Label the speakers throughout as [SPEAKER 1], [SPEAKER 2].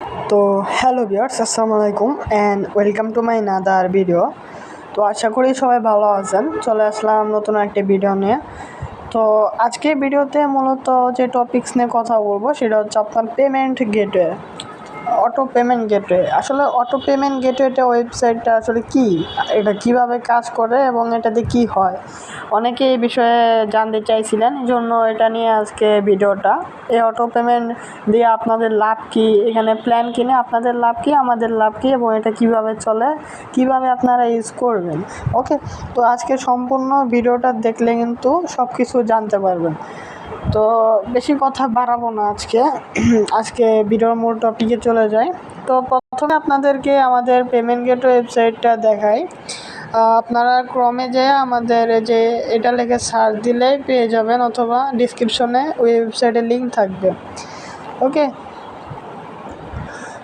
[SPEAKER 1] তো hello viewers, আসসালামু আলাইকুম and welcome to my another video. তো আশা করি সবাই ভালো আছেন। চলে আসলাম নতুন একটি ভিডিও নিয়ে। তো আজকে ভিডিওতে মূলত যে টপিকস নিয়ে কথা বলবো সেটা হচ্ছে আপনার payment gateway, auto payment gateway. আসলে অটো পেমেন্ট গেটওয়েটা ওয়েবসাইটটা আসলে কি, এটা কিভাবে কাজ করে এবং এটাতে কি হয়, অনেকে এই বিষয়ে জানতে চাইছিলেন, এই জন্য এটা নিয়ে আজকে ভিডিওটা। এই অটো পেমেন্ট দিয়ে আপনাদের লাভ কি, এখানে প্ল্যান কিনে আপনাদের লাভ কি, আমাদের লাভ কি, এবং এটা কিভাবে চলে, কিভাবে আপনারা ইউজ করবেন। ওকে, তো আজকে সম্পূর্ণ ভিডিওটা দেখলে কিন্তু সব কিছু জানতে পারবেন। তো বেশি কথা বাড়াবো না আজকে ভিডিওর মূল টপিকে চলে যাই। তো প্রথমে আপনাদেরকে আমাদের পেমেন্ট গেটওয়ে ওয়েবসাইটটা দেখাই। আপনারা ক্রমে যেয়ে আমাদের যে এটা লিখে সার্চ দিলেই পেয়ে যাবেন, অথবা ডিসক্রিপশনে ওই ওয়েবসাইটের লিঙ্ক থাকবে। ওকে,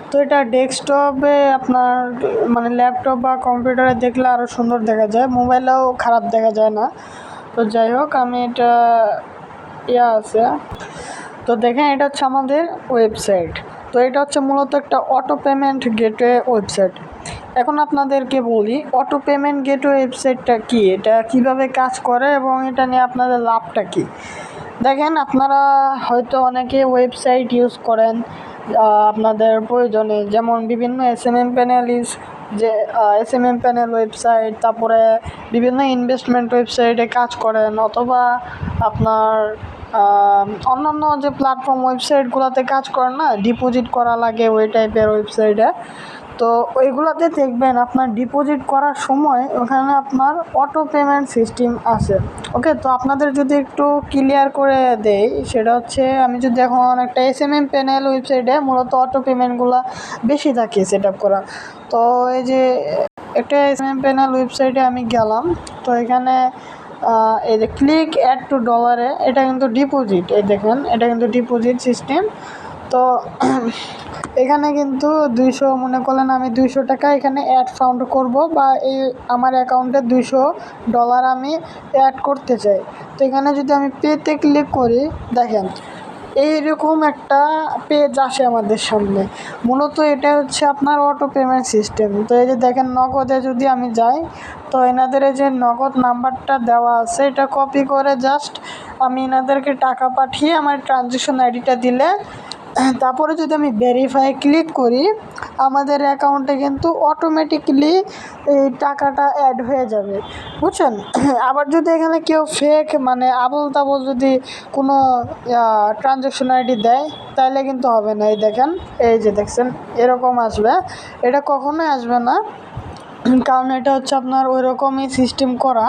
[SPEAKER 1] তো এটা ডেস্কটপে আপনার মানে ল্যাপটপ বা কম্পিউটারে দেখলে আরও সুন্দর দেখা যায়, মোবাইলেও খারাপ দেখা যায় না। তো যাই হোক, আমি এটা আছে। তো দেখেন, এটা হচ্ছে আমাদের ওয়েবসাইট। তো এটা হচ্ছে মূলত একটা অটো পেমেন্ট গেটওয়ে ওয়েবসাইট। এখন আপনাদেরকে বলি অটো পেমেন্ট গেটওয়ে ওয়েবসাইটটা কি, এটা কিভাবে কাজ করে এবং এটা নিয়ে আপনাদের লাভটা কি। দেখেন, আপনারা হয়তো অনেকে ওয়েবসাইট ইউজ করেন আপনাদের প্রয়োজনে, যেমন বিভিন্ন এসএমএম প্যানেল যে এসএমএম প্যানেল ওয়েবসাইট, তারপরে বিভিন্ন ইনভেস্টমেন্ট ওয়েবসাইটে কাজ করেন, অথবা আপনার অন্যান্য যে প্ল্যাটফর্ম ওয়েবসাইটগুলোতে কাজ করেন না, ডিপোজিট করা লাগে ওই টাইপের ওয়েবসাইটে। তো ওইগুলোতে দেখবেন আপনার ডিপোজিট করার সময় ওখানে আপনার অটো পেমেন্ট সিস্টেম আছে। ওকে, তো আপনাদের যদি একটু ক্লিয়ার করে দেই, সেটা হচ্ছে আমি যদি এখন একটা এসএমএম প্যানেল ওয়েবসাইটে মূলত অটো পেমেন্টগুলো বেশি থাকে সেট আপ করা। তো এই যে একটা এসএমএম প্যানেল ওয়েবসাইটে আমি গেলাম, তো এখানে এই যে ক্লিক অ্যাড টু ডলারে, এটা কিন্তু ডিপোজিট, এই দেখেন এটা কিন্তু ডিপোজিট সিস্টেম। তো এখানে কিন্তু 200, মনে করলেন আমি 200 টাকা এখানে অ্যাড ফাউন্ড করব, বা এই আমার অ্যাকাউন্টে $200 আমি অ্যাড করতে চাই। তো এখানে যদি আমি পেতে ক্লিক করি, দেখেন এইরকম একটা পেজ আসে আমাদের সামনে। মূলত এটা হচ্ছে আপনার অটো পেমেন্ট সিস্টেম। তো এই যে দেখেন, নগদে যদি আমি যাই, তো এনাদের এই যে নগদ নাম্বারটা দেওয়া আছে, এটা কপি করে জাস্ট আমি এনাদেরকে টাকা পাঠিয়ে আমার ট্রানজ্যাকশন আইডিটা দিলে, তারপরে যদি আমি ভেরিফাই ক্লিক করি, আমাদের অ্যাকাউন্টে কিন্তু অটোমেটিকলি এই টাকাটা অ্যাড হয়ে যাবে, বুঝছেন। আবার যদি এখানে কেউ ফেক মানে আবল তাবল যদি কোনো ট্রানজ্যাকশন আইডি দেয়, তাহলে কিন্তু হবে না। এই দেখেন, এই যে দেখছেন এরকম আসবে, এটা কখনোই আসবে না, কারণ এটা হচ্ছে আপনার ওই রকমই সিস্টেম করা।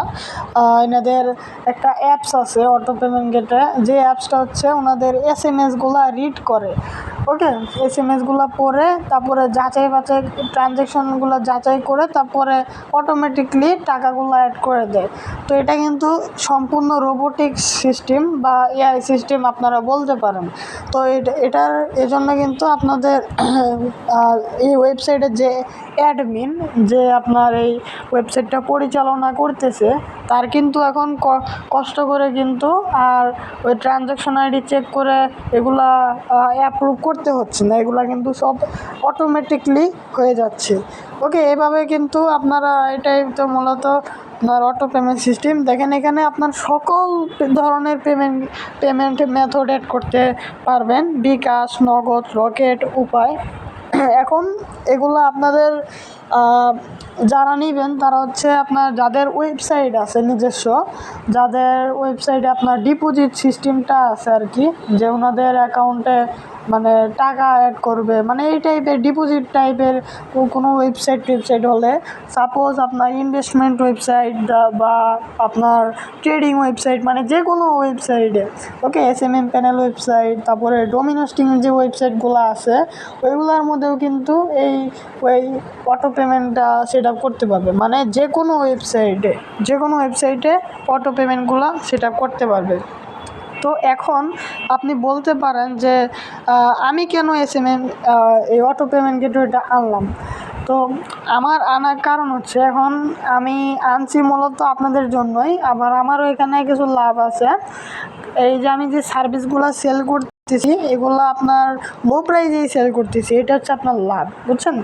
[SPEAKER 1] এনাদের একটা অ্যাপস আছে অটো পেমেন্ট গেটে, যে অ্যাপসটা হচ্ছে ওনাদের এসএমএসগুলো রিড করে। ওকে, এসএমএসগুলো পড়ে তারপরে যাচাই বাছাই ট্রানজ্যাকশনগুলো যাচাই করে তারপরে অটোমেটিকলি টাকাগুলো অ্যাড করে দেয়। তো এটা কিন্তু সম্পূর্ণ রোবোটিক সিস্টেম বা এআই সিস্টেম আপনারা বলতে পারেন। তো এটার এজন্য কিন্তু আপনাদের এই ওয়েবসাইটের যে অ্যাডমিন, যে আপনার এই ওয়েবসাইটটা পরিচালনা করতেছে, তার কিন্তু এখন কষ্ট করে কিন্তু আর ওই ট্রানজ্যাকশন আইডি চেক করে এগুলা অ্যাপ্রুভ করতে হচ্ছে না, এগুলা কিন্তু সব অটোমেটিকলি হয়ে যাচ্ছে। ওকে, এভাবে কিন্তু আপনারা, এটাই তো মূলত আপনার অটো পেমেন্ট সিস্টেম। দেখেন এখানে আপনার সকল ধরনের পেমেন্ট মেথড অ্যাড করতে পারবেন, বিকাশ, নগদ, রকেট, উপায়। এখন এগুলো আপনাদের যারা নেবেন তারা হচ্ছে আপনার যাদের ওয়েবসাইট আছে নিজস্ব, যাদের ওয়েবসাইটে আপনার ডিপোজিট সিস্টেমটা আছে আর কি, যে ওনাদের অ্যাকাউন্টে মানে টাকা অ্যাড করবে, মানে এই টাইপের ডিপোজিট টাইপের কোনো ওয়েবসাইট হলে, সাপোজ আপনার ইনভেস্টমেন্ট ওয়েবসাইট বা আপনার ট্রেডিং ওয়েবসাইট, মানে যে কোনো ওয়েবসাইটে। ওকে, এসএমএম প্যানেল ওয়েবসাইট, তারপরে ডোমিনোস্টিং যে ওয়েবসাইটগুলো আছে, ওইগুলোর মধ্যেও কিন্তু ওই অটো পেমেন্টটা সেট আপ করতে পারবে, মানে যে কোনো ওয়েবসাইটে অটো পেমেন্টগুলো সেট আপ করতে পারবে। তো এখন আপনি বলতে পারেন যে আমি কেন এসএমএম এই অটো পেমেন্ট গেটওয়েটা আনলাম। তো আমার আনার কারণ হচ্ছে, এখন আমি আনছি মূলত আপনাদের জন্যই, আবার আমারও এখানে কিছু লাভ আছে। এই যে আমি যে সার্ভিসগুলো সেল করতেছি এগুলো আপনার লো প্রাইজেই সেল করতেছি, এটা হচ্ছে আপনার লাভ, বুঝছেন?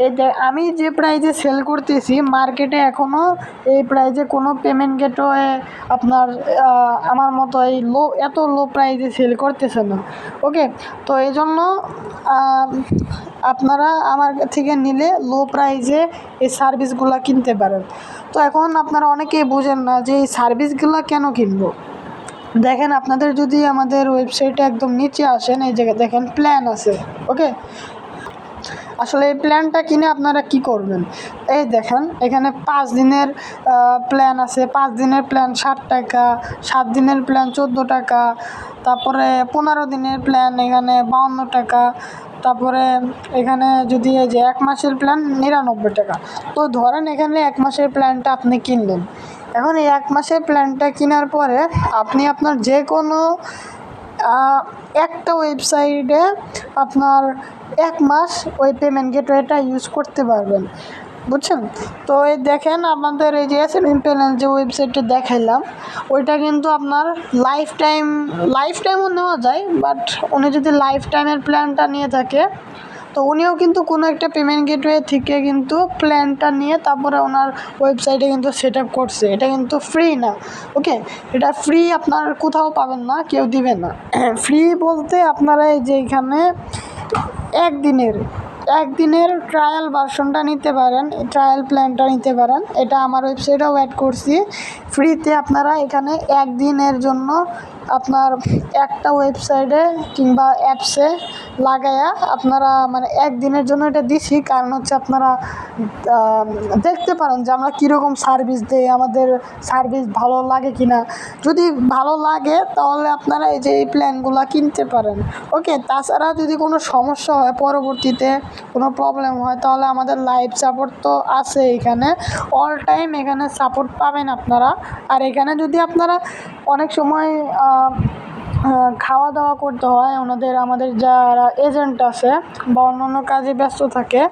[SPEAKER 1] এই আমি যে প্রাইজে সেল করতেছি মার্কেটে এখনও এই প্রাইজে কোনো পেমেন্ট গেটওয়ে আপনার আমার মতো এত লো প্রাইজে সেল করতেছে না। ওকে, তো এই জন্য আপনারা আমার থেকে নিলে লো প্রাইজে এই সার্ভিসগুলো কিনতে পারেন। তো এখন আপনারা অনেকেই বুঝেন না যে এই সার্ভিসগুলো কেন কিনবো। দেখেন, আপনাদের যদি আমাদের ওয়েবসাইটে একদম নিচে আসেন, এই জায়গায় দেখেন প্ল্যান আছে। ওকে, আসলে এই প্ল্যানটা কিনে আপনারা কি করবেন? এই দেখেন এখানে 5 দিনের প্ল্যান আছে। 5 দিনের প্ল্যান 60 টাকা, 7 দিনের প্ল্যান 14 টাকা, তারপরে 15 দিনের প্ল্যান এখানে 52 টাকা, তারপরে এখানে যদি এই যে 1 মাসের প্ল্যান 99 টাকা। তো ধরেন এখানে 1 মাসের প্ল্যানটা আপনি কিনলেন। এখন এই 1 মাসের প্ল্যানটা কেনার পরে আপনি আপনার যে কোনো একটা ওয়েবসাইটে আপনার 1 মাস ওই পেমেন্ট গেটওয়েটা ইউজ করতে পারবেন, বুঝছেন? তো এই দেখেন আমাদের এই যে এসএমএম প্যানেল যে ওয়েবসাইটটা দেখাইলাম, ওইটা কিন্তু আপনার লাইফ টাইমও নেওয়া যায়। বাট উনি যদি লাইফ টাইমের প্ল্যানটা নিয়ে থাকে তো উনিও কিন্তু কোনো একটা পেমেন্ট গেটওয়ে থেকে কিন্তু প্ল্যানটা নিয়ে তারপরে ওনার ওয়েবসাইটে কিন্তু সেট আপ করছে। এটা কিন্তু ফ্রি না। ওকে, এটা ফ্রি আপনার কোথাও পাবেন না, কেউ দিবে না। ফ্রি বলতে আপনারা এই যে এখানে একদিনের ট্রায়াল ভার্সনটা নিতে পারেন, ট্রায়াল প্ল্যানটা নিতে পারেন। এটা আমার ওয়েবসাইটেও অ্যাড করছি ফ্রিতে। আপনারা এখানে একদিনের জন্য আপনার একটা ওয়েবসাইটে কিংবা অ্যাপসে লাগায়া আপনারা মানে একদিনের জন্য এটা দিছি, কারণ হচ্ছে আপনারা দেখতে পারেন যে আমরা কীরকম সার্ভিস দিই, আমাদের সার্ভিস ভালো লাগে কি না। যদি ভালো লাগে তাহলে আপনারা এই যে এই প্ল্যানগুলো কিনতে পারেন। ওকে, তাছাড়া যদি কোনো সমস্যা হয়, পরবর্তীতে কোনো প্রবলেম হয়, তাহলে আমাদের লাইভ সাপোর্ট তো আছে এখানে, অল টাইম এখানে সাপোর্ট পাবেন আপনারা। আর এখানে যদি আপনারা অনেক সময় খাওয়া দাওয়া করতে হয় আমাদের যারা এজেন্ট আছে বা অন্যান্য কাজে ব্যস্ত থাকে,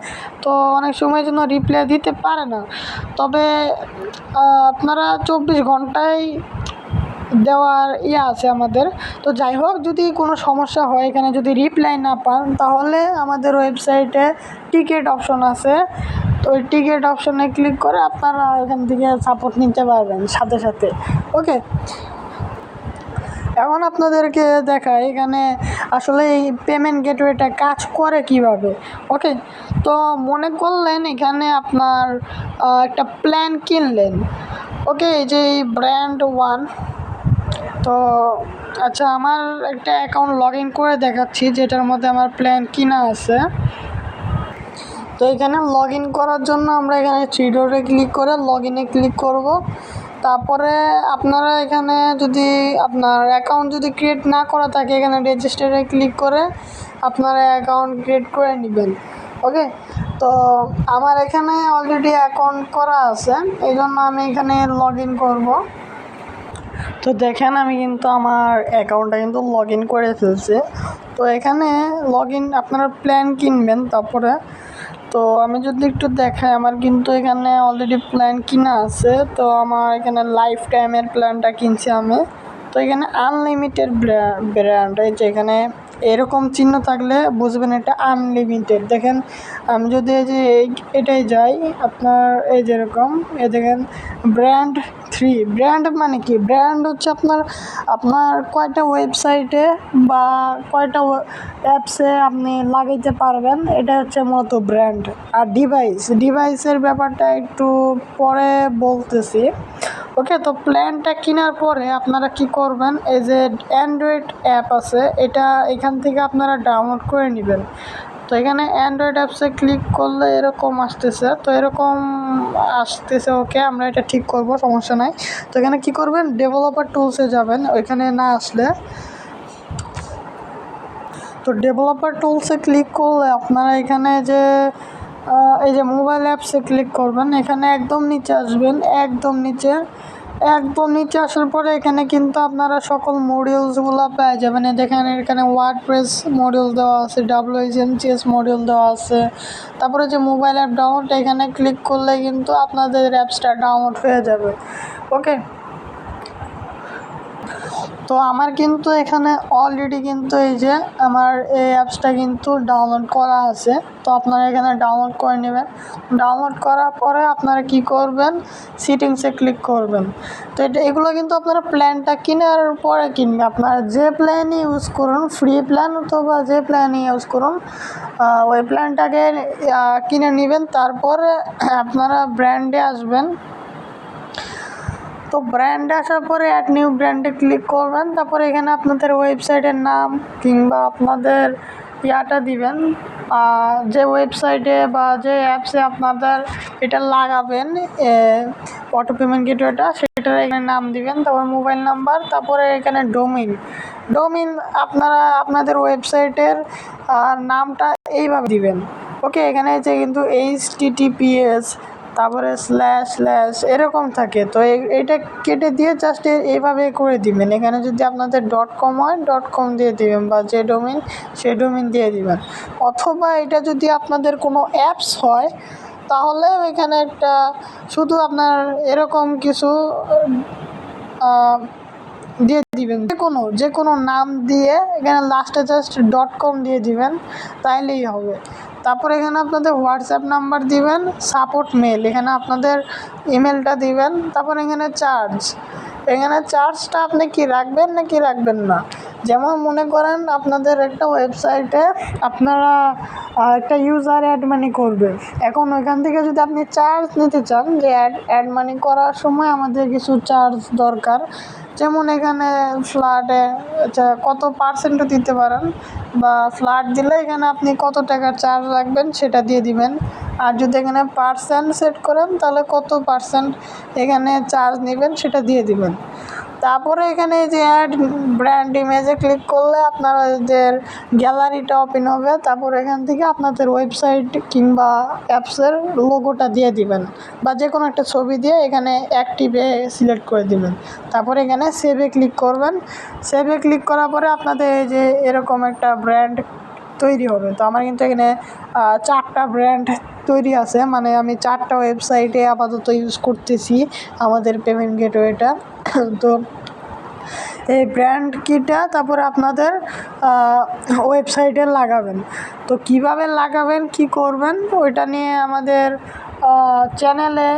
[SPEAKER 1] তো অনেক সময় জন্য রিপ্লাই দিতে পারে না। তবে আপনারা 24 ঘন্টায় দেওয়ার আছে আমাদের। তো যাই হোক, যদি কোনো সমস্যা হয়, এখানে যদি রিপ্লাই না পান, তাহলে আমাদের ওয়েবসাইটে টিকেট অপশন আছে। তো ওই টিকেট অপশনে ক্লিক করে আপনারা এখান থেকে সাপোর্ট নিতে পারবেন সাথে সাথে। ওকে, এখন আপনাদেরকে দেখাই এখানে আসলে এই পেমেন্ট গেটওয়েটা কাজ করে কিভাবে। ওকে, তো মনে করলেন এখানে আপনার একটা প্ল্যান কিনলেন। ওকে, এই যে ব্র্যান্ড 1। তো আচ্ছা, আমার একটা অ্যাকাউন্ট লগ ইন করে দেখাচ্ছি যেটার মধ্যে আমার প্ল্যান কিনা আছে। তো এখানে লগ ইন করার জন্য আমরা এখানে থ্রি ডটে ক্লিক করে লগ ইনে ক্লিক করব। তারপরে আপনারা এখানে যদি আপনার অ্যাকাউন্ট যদি ক্রিয়েট না করা থাকে, এখানে রেজিস্টারে ক্লিক করে আপনারা অ্যাকাউন্ট ক্রিয়েট করে নেবেন। ওকে, তো আমার এখানে অলরেডি অ্যাকাউন্ট করা আছে, এই জন্য আমি এখানে লগ ইন করবো। তো দেখেন আমি কিন্তু আমার অ্যাকাউন্টটা কিন্তু লগ ইন করে ফেলছি। তো এখানে লগ ইন আপনারা প্ল্যান কিনবেন তারপরে। তো আমি যদি একটু দেখাই, আমার কিন্তু এখানে অলরেডি প্ল্যান কিনা আছে। তো আমার এখানে লাইফ টাইমের প্ল্যানটা কিনছি আমি। তো এখানে আনলিমিটেড ব্র্যান্ড, এই যে এখানে এরকম চিহ্ন থাকলে বুঝবেন এটা আনলিমিটেড। দেখেন আমি যদি এই যে এটাই যাই, আপনার এই যেরকম এই দেখেন ব্র্যান্ড 3। ব্র্যান্ড মানে কি? ব্র্যান্ড হচ্ছে আপনার কয়টা ওয়েবসাইটে বা কয়টা অ্যাপসে আপনি লাগাইতে পারবেন, এটা হচ্ছে মূলত ব্র্যান্ড। আর ডিভাইসের ব্যাপারটা একটু পরে বলতেছি। ওকে, তো প্ল্যানটা কেনার পরে আপনারা কি করবেন, এই যে অ্যান্ড্রয়েড অ্যাপ আছে, এখান থেকে আপনারা ডাউনলোড করে নেবেন। তো এখানে অ্যান্ড্রয়েড অ্যাপসে ক্লিক করলে এরকম আসতেছে। ওকে, আমরা এটা ঠিক করব, সমস্যা নাই। তো এখানে কি করবেন, ডেভেলপার টুলসে যাবেন। ওইখানে না আসলে তো ডেভেলপার টুলসে ক্লিক করলে আপনারা এখানে যে এই যে মোবাইল অ্যাপসে ক্লিক করবেন। এখানে একদম নিচে আসবেন, একদম নিচে আসার পরে এখানে কিন্তু আপনারা সকল মডিউলসগুলো পেয়ে যাবেন। দেখেন এখানে ওয়ার্ডপ্রেস মডিউল দেওয়া আছে, WHMCS মডিউল দেওয়া আছে। তারপরে যে মোবাইল অ্যাপ ডাউনলোড, এখানে ক্লিক করলে কিন্তু আপনাদের অ্যাপসটা ডাউনলোড হয়ে যাবে। ওকে, তো আমার কিন্তু এখানে অলরেডি কিন্তু এই যে আমার এই অ্যাপসটা কিন্তু ডাউনলোড করা আছে। তো আপনারা এখানে ডাউনলোড করে নেবেন। ডাউনলোড করার পরে আপনারা কি করবেন, সেটিংসে ক্লিক করবেন। তো এগুলো কিন্তু আপনারা প্ল্যানটা কেনার পরে কিনবেন। আপনারা যে প্ল্যানই ইউজ করুন, ফ্রি প্ল্যান অথবা যে প্ল্যানই ইউজ করুন, ওই প্ল্যানটাকে কিনে নেবেন। তারপরে আপনারা ব্র্যান্ডে আসবেন। তো ব্র্যান্ডে আসার পরে অ্যাড নিউ ব্র্যান্ডে ক্লিক করবেন। তারপরে এখানে আপনাদের ওয়েবসাইটের নাম কিংবা আপনাদের ইয়াটা দিবেন, যে ওয়েবসাইটে বা যে অ্যাপসে আপনাদের এটা লাগাবেন অটো পেমেন্ট গেটওয়েটা, সেটার এখানে নাম দিবেন। তারপর মোবাইল নাম্বার, তারপরে এখানে ডোমিন আপনারা আপনাদের ওয়েবসাইটের নামটা এইভাবে দিবেন। ওকে, এখানে যে কিন্তু HTTPS তারপরে স্ল্যাশ এরকম থাকে। তো এটা কেটে দিয়ে জাস্ট এইভাবে করে দিবেন। এখানে যদি আপনাদের .com হয় .com দিয়ে দিবেন, বা যে ডোমিন সে ডোমিন দিয়ে দিবেন। অথবা এটা যদি আপনাদের কোনো অ্যাপস হয় তাহলে এখানে একটা শুধু আপনার এরকম কিছু দিয়ে দিবেন, যে কোনো নাম দিয়ে এখানে লাস্টে জাস্ট .com দিয়ে দিবেন, তাইলেই হবে। তারপর এখানে আপনাদের হোয়াটসঅ্যাপ নাম্বার দিবেন, সাপোর্ট মেল, এখানে আপনাদের ইমেলটা দিবেন। তারপর এখানে চার্জটা আপনি কি রাখবেন না কি রাখবেন না। যেমন মনে করেন আপনাদের একটা ওয়েবসাইটে আপনারা একটা ইউজার অ্যাড মানি করবে। এখন ওইখান থেকে যদি আপনি চার্জ নিতে চান, যে অ্যাড মানি করার সময় আমাদের কিছু চার্জ দরকার, যেমন এখানে ফ্ল্যাটে কত % দিতে পারেন, বা ফ্ল্যাট দিলে এখানে আপনি কত টাকার চার্জ রাখবেন সেটা দিয়ে দিবেন। আর যদি এখানে % সেট করেন তাহলে কত % এখানে চার্জ নেবেন সেটা দিয়ে দিবেন। তারপরে এখানে যে অ্যাড ব্র্যান্ড ইমেজে ক্লিক করলে আপনাদের গ্যালারিটা ওপেন হবে। তারপর এখান থেকে আপনাদের ওয়েবসাইট কিংবা অ্যাপসের লোগোটা দিয়ে দিবেন, বা যে কোনো একটা ছবি দিয়ে এখানে অ্যাক্টিভে সিলেক্ট করে দিবেন। তারপরে এখানে সেভে ক্লিক করবেন। সেভে ক্লিক করার পরে আপনাদের এই যে এরকম একটা ব্র্যান্ড তৈরি হবে। তো আমার কিন্তু এখানে 4টা ব্র্যান্ড তৈরি আছে, মানে আমি 4টা ওয়েবসাইটে আপাতত ইউজ করতেছি আমাদের পেমেন্ট গেটওয়েটা। তো এই ব্র্যান্ড কিটা তারপরে আপনাদের ওয়েবসাইটে লাগাবেন। তো কিভাবে লাগাবেন, কি করবেন, ওইটা নিয়ে আমাদের চ্যানেলে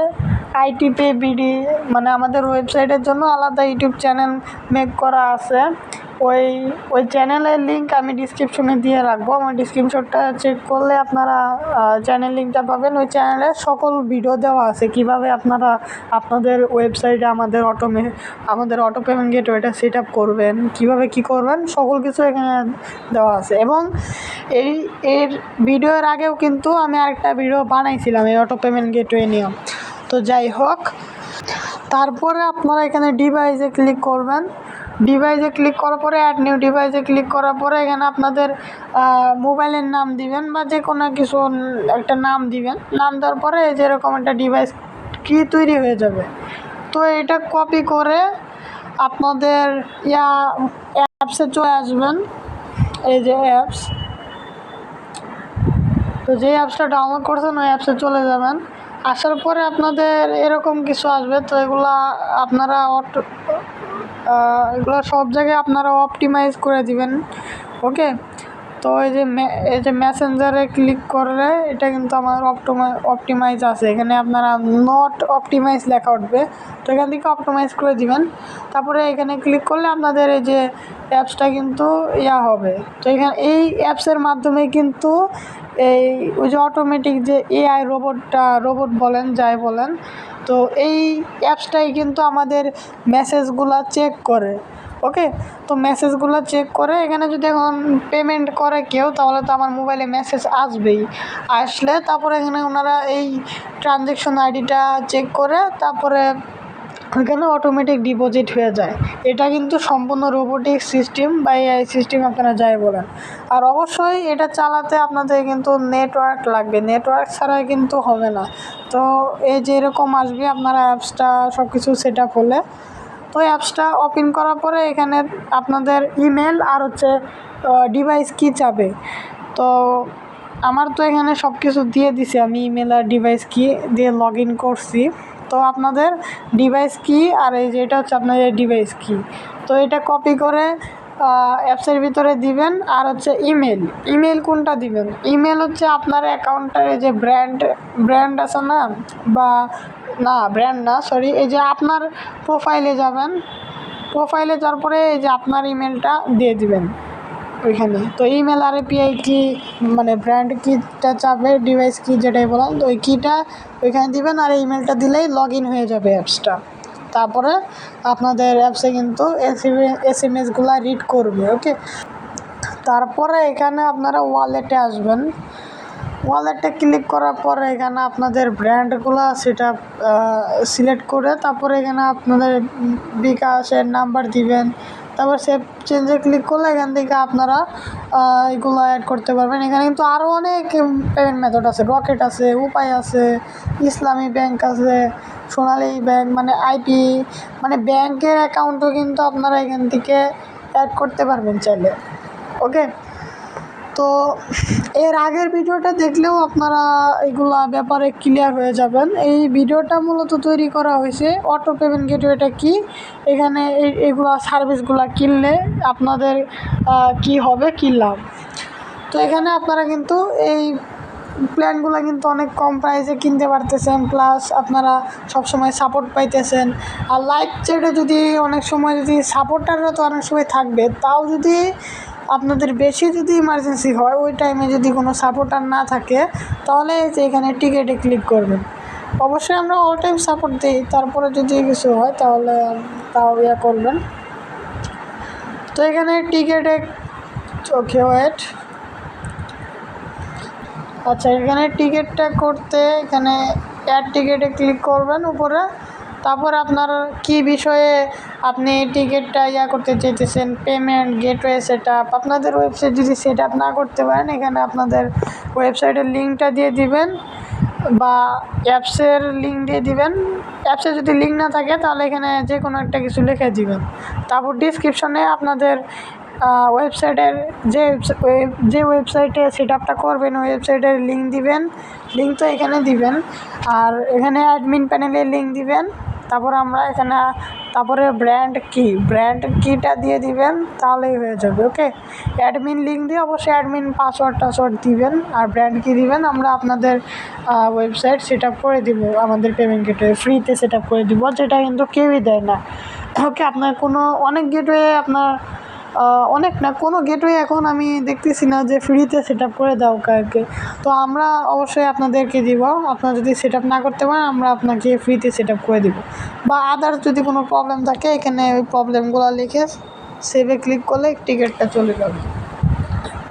[SPEAKER 1] ITPay-BD, মানে আমাদের ওয়েবসাইটের জন্য আলাদা ইউটিউব চ্যানেল মেক করা আছে। ওই চ্যানেলের লিঙ্ক আমি ডিসক্রিপশনে দিয়ে রাখবো। আমার ডিসক্রিপশনটা চেক করলে আপনারা চ্যানেল লিঙ্কটা পাবেন। ওই চ্যানেলে সকল ভিডিও দেওয়া আছে, কিভাবে আপনারা আপনাদের ওয়েবসাইটে আমাদের অটো পেমেন্ট গেটওয়েটা সেট আপ করবেন, কিভাবে কি করবেন, সকল কিছু এখানে দেওয়া আছে। এবং এর ভিডিওর আগেও কিন্তু আমি আরেকটা ভিডিও বানাইছিলাম এই অটো পেমেন্ট গেটওয়ে নিয়ে। তো যাই হোক, তারপরে আপনারা এখানে ডিভাইসে ক্লিক করবেন। ডিভাইসে ক্লিক করার পরে অ্যাড নিউ ডিভাইসে ক্লিক করার পরে এখানে আপনাদের মোবাইলের নাম দিবেন, বা যে কোনো কিছু একটা নাম দিবেন। নাম দেওয়ার পরে যেরকম একটা ডিভাইস কি তৈরি হয়ে যাবে। তো এটা কপি করে আপনাদের অ্যাপসে চলে আসবেন। এই যে অ্যাপস, তো যে অ্যাপসটা ডাউনলোড করছেন ওই অ্যাপসে চলে যাবেন। আসার পরে আপনাদের এরকম কিছু আসবে। তো এগুলো আপনারা এগুলো সব জায়গায় আপনারা অপটিমাইজ করে দিবেন। ওকে, তো এই যে মেসেঞ্জারে ক্লিক করলে এটা কিন্তু আমার অপটিমাইজ আছে। এখানে আপনারা নট অপটিমাইজ লেখা উঠবে, তো এখান থেকে অপটিমাইজ করে দিবেন। তারপরে এখানে ক্লিক করলে আপনাদের এই যে অ্যাপসটা কিন্তু হবে। তো এখানে এই অ্যাপসের মাধ্যমে কিন্তু ওই যে অটোমেটিক যে AI রোবট বলেন যাই বলেন, তো এই অ্যাপসটাই কিন্তু আমাদের মেসেজগুলো চেক করে। ওকে, তো মেসেজগুলো চেক করে এখানে যদি এখন পেমেন্ট করে কেউ, তাহলে তো আমার মোবাইলে মেসেজ আসলে তারপরে এখানে ওনারা এই ট্রানজ্যাকশন আইডিটা চেক করে তারপরে ওইখানে অটোমেটিক ডিপোজিট হয়ে যায়। এটা কিন্তু সম্পূর্ণ রোবোটিক সিস্টেম বা AI সিস্টেম আপনারা যাই বলেন। আর অবশ্যই এটা চালাতে আপনাদের কিন্তু নেটওয়ার্ক লাগবে, নেটওয়ার্ক ছাড়া কিন্তু হবে না। তো এই যে এরকম আসবে আপনারা অ্যাপসটা সব কিছু সেট আপ হলে। তো অ্যাপসটা ওপেন করার পরে এখানে আপনাদের ইমেল আর ডিভাইস কি চাবে। তো আমার তো এখানে সব কিছু দিয়ে দিছি, আমি ইমেল আর ডিভাইস কি দিয়ে লগ ইন করছি। তো আপনাদের ডিভাইস কি আর এই যে এটা হচ্ছে আপনাদের ডিভাইস কি। তো এটা কপি করে অ্যাপসের ভিতরে দিবেন। আর হচ্ছে ইমেল কোনটা দিবেন, ইমেল হচ্ছে আপনার অ্যাকাউন্টের যে ব্র্যান্ড আছে না, বা না ব্র্যান্ড না সরি, এই যে আপনার প্রোফাইলে যাবেন, প্রোফাইলে যাওয়ার পরে এই যে আপনার ইমেলটা দিয়ে দিবেন ওইখানে। তো ইমেল আর এপিআই কি মানে ব্র্যান্ড কিটা চাবে, ডিভাইস কি যেটাই বলেন, তো ওই কিটা ওইখানে দিবেন আর ইমেলটা দিলেই লগ ইন হয়ে যাবে অ্যাপসটা। তারপরে আপনাদের অ্যাপসে কিন্তু এসএমএসগুলো রিড করবে। ওকে, তারপরে এখানে আপনারা ওয়ালেটে আসবেন। ওয়ালেটে ক্লিক করার পরে এখানে আপনাদের ব্র্যান্ডগুলো সেটা সিলেক্ট করে তারপরে এখানে আপনাদের বিকাশের নাম্বার দিবেন। তারপর সেভ চেঞ্জে ক্লিক করলে এখান থেকে আপনারা এগুলো অ্যাড করতে পারবেন। এখানে কিন্তু আরও অনেক পেমেন্ট মেথড আছে, রকেট আছে, উপায় আছে, ইসলামী ব্যাংক আছে, সোনালী ব্যাংক, মানে আইপি মানে ব্যাংকের অ্যাকাউন্টও কিন্তু আপনারা এখান থেকে অ্যাড করতে পারবেন চাইলে। ওকে, তো এর আগের ভিডিওটা দেখলেও আপনারা এগুলা ব্যাপারে ক্লিয়ার হয়ে যাবেন। এই ভিডিওটা মূলত তৈরি করা হয়েছে অটো পেমেন্ট গেটওয়েটা কি, এখানে এগুলা সার্ভিসগুলো কিনলে আপনাদের কি হবে, কী লাভ। তো এখানে আপনারা কিন্তু এই প্ল্যানগুলো কিন্তু অনেক কম প্রাইসে কিনতে পারতেছেন, প্লাস আপনারা সবসময় সাপোর্ট পাইতেছেন। আর লাইভ চ্যাটে যদি অনেক সময় যদি সাপোর্টাররা তো অনেক সময় থাকবে, তাও যদি আপনাদের বেশি যদি ইমার্জেন্সি হয় ওই টাইমে যদি কোনো সাপোর্টার না থাকে তাহলে যে এখানে টিকেটে ক্লিক করবেন। অবশ্যই আমরা অল টাইম সাপোর্ট দিই, তারপরে যদি কিছু হয় তাহলে তাও করবেন। তো এখানে টিকেটে ওকে ওয়েট, আচ্ছা এখানে টিকিটটা করতে এখানে অ্যাড টিকিটে ক্লিক করবেন উপরে। তারপর আপনার কি বিষয়ে আপনি টিকিটটা করতে চাইতেছেন, পেমেন্ট গেটওয়ে সেট আপ, আপনাদের ওয়েবসাইট যদি সেট আপ না করতে পারেন এখানে আপনাদের ওয়েবসাইটের লিঙ্কটা দিয়ে দিবেন বা অ্যাপসের লিঙ্ক দিয়ে দিবেন। অ্যাপসে যদি লিঙ্ক না থাকে তাহলে এখানে যে কোনো একটা কিছু লিখে দিবেন। তারপর ডিসক্রিপশনে আপনাদের ওয়েবসাইটের যে ওয়েবসাইটে সেট আপটা করবেন ওই ওয়েবসাইটের লিঙ্ক দিবেন, লিঙ্ক তো এখানে দিবেন। আর এখানে অ্যাডমিন প্যানেলের লিঙ্ক দিবেন। তারপরে ব্র্যান্ড কিটা দিয়ে দিবেন, তাহলেই হয়ে যাবে। ওকে, অ্যাডমিন লিঙ্ক দিয়ে অবশ্যই অ্যাডমিন পাসওয়ার্ড দিবেন আর ব্র্যান্ড কি দিবেন। আমরা আপনাদের ওয়েবসাইট সেট আপ করে দিব, আমাদের পেমেন্ট গেটওয়ে ফ্রিতে সেট আপ করে দিব, যেটা কিন্তু কেউই দেয় না। ওকে, আপনার অনেক গেটওয়ে আপনার অনেক না, কোনো গেটওয়ে এখন আমি দেখতেছি না যে ফ্রিতে সেট আপ করে দাও কাউকে। তো আমরা অবশ্যই আপনাদেরকে দিব, আপনারা যদি সেট আপ না করতে পারেন আমরা আপনাকে ফ্রিতে সেট আপ করে দিব। বা আদার্স যদি কোনো প্রবলেম থাকে এখানে ওই প্রবলেমগুলো লিখে সেভে ক্লিক করলে টিকিটটা চলে যাবে।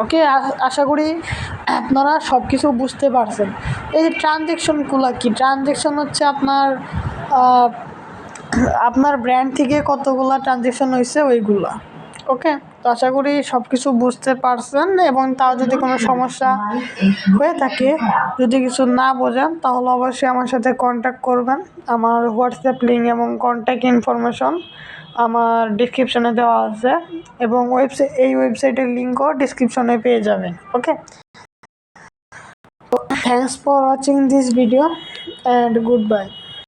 [SPEAKER 1] ওকে, আশা করি আপনারা সব কিছু বুঝতে পারছেন। এই যে ট্রানজ্যাকশনগুলো কি, ট্রানজ্যাকশন হচ্ছে আপনার ব্র্যান্ড থেকে কতগুলো ট্রানজ্যাকশন হয়েছে ওইগুলা। ওকে, তো আশা করি সব কিছু বুঝতে পারছেন, এবং তাও যদি কোনো সমস্যা হয়ে থাকে, যদি কিছু না বোঝেন তাহলে অবশ্যই আমার সাথে কন্ট্যাক্ট করবেন। আমার হোয়াটসঅ্যাপ লিঙ্ক এবং কন্ট্যাক্ট ইনফরমেশন আমার ডিসক্রিপশনে দেওয়া আছে, এবং এই ওয়েবসাইটের লিঙ্কও ডিসক্রিপশনে পেয়ে যাবেন। ওকে, তো thanks for watching this video and good bye.